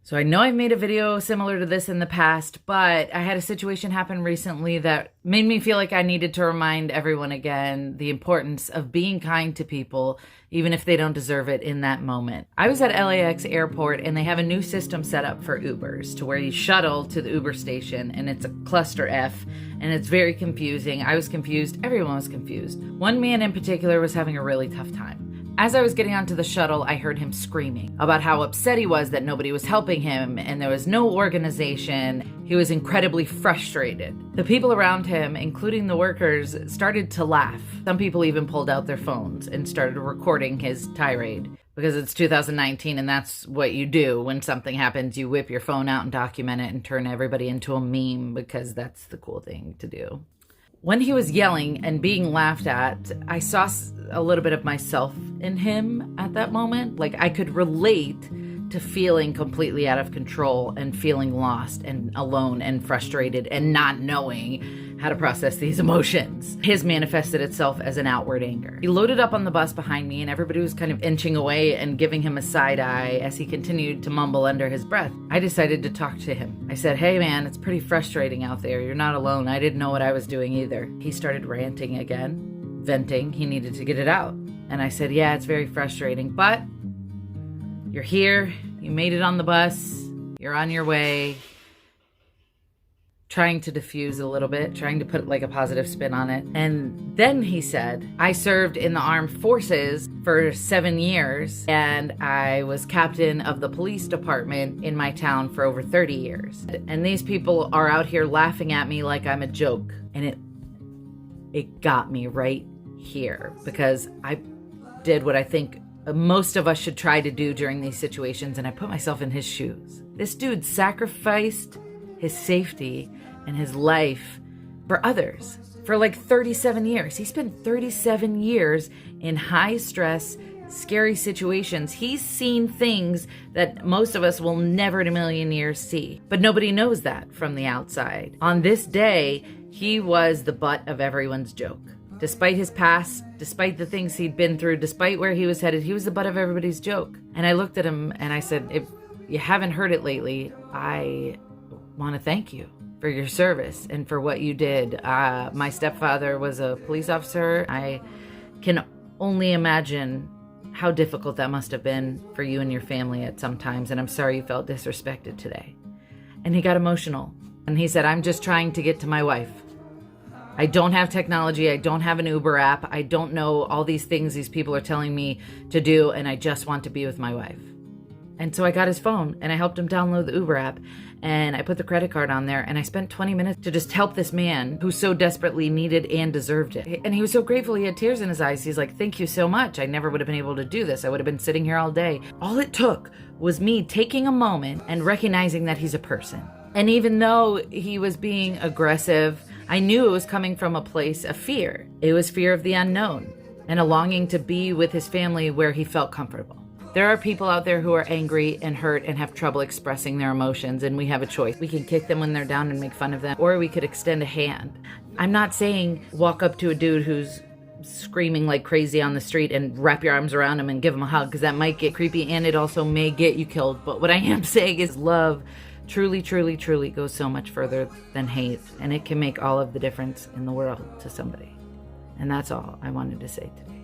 So I know I've made a video similar to this in the past, but I had a situation happen recently that made me feel like I needed to remind everyone again the importance of being kind to people, even if they don't deserve it in that moment. I was at LAX airport and they have a new system set up for Ubers to where you shuttle to the Uber station and it's a cluster F and it's very confusing. I was confused. Everyone was confused. One man in particular was having a really tough time. As I was getting onto the shuttle, I heard him screaming about how upset he was that nobody was helping him and there was no organization. He was incredibly frustrated. The people around him, including the workers, started to laugh. Some people even pulled out their phones and started recording his tirade because it's 2019 and that's what you do when something happens. You whip your phone out and document it and turn everybody into a meme because that's the cool thing to do. When he was yelling and being laughed at, I saw a little bit of myself in him at that moment. Like I could relate to feeling completely out of control and feeling lost and alone and frustrated and not knowing how to process these emotions. His manifested itself as an outward anger. He loaded up on the bus behind me and everybody was kind of inching away and giving him a side eye as he continued to mumble under his breath. I decided to talk to him. I said, "Hey man, it's pretty frustrating out there. You're not alone. I didn't know what I was doing either." He started ranting again, venting. He needed to get it out. And I said, "Yeah, it's very frustrating, but you're here. You made it on the bus. You're on your way." Trying to diffuse a little bit, trying to put like a positive spin on it. And then he said, "I served in the armed forces for 7 years and I was captain of the police department in my town for over 30 years. And these people are out here laughing at me like I'm a joke." And it got me right here because I did what I think most of us should try to do during these situations, and I put myself in his shoes. This dude sacrificed his safety and his life for others for like 37 years. He spent 37 years in high stress, scary situations. He's seen things that most of us will never in a million years see, but nobody knows that from the outside. On this day, he was the butt of everyone's joke. Despite his past, despite the things he'd been through, despite where he was headed, he was the butt of everybody's joke. And I looked at him and I said, "If you haven't heard it lately, I want to thank you for your service and for what you did. My stepfather was a police officer. I can only imagine how difficult that must have been for you and your family at some times, and I'm sorry you felt disrespected today." And he got emotional. And he said, "I'm just trying to get to my wife. I don't have technology. I don't have an Uber app. I don't know all these things these people are telling me to do, and I just want to be with my wife." And so I got his phone and I helped him download the Uber app and I put the credit card on there and I spent 20 minutes to just help this man who so desperately needed and deserved it. And he was so grateful. He had tears in his eyes. He's like, "Thank you so much. I never would have been able to do this. I would have been sitting here all day." All it took was me taking a moment and recognizing that he's a person. And even though he was being aggressive, I knew it was coming from a place of fear. It was fear of the unknown and a longing to be with his family where he felt comfortable. There are people out there who are angry and hurt and have trouble expressing their emotions, and we have a choice. We can kick them when they're down and make fun of them, or we could extend a hand. I'm not saying walk up to a dude who's screaming like crazy on the street and wrap your arms around him and give him a hug, because that might get creepy and it also may get you killed. But what I am saying is love truly, truly, truly goes so much further than hate, and it can make all of the difference in the world to somebody. And that's all I wanted to say today.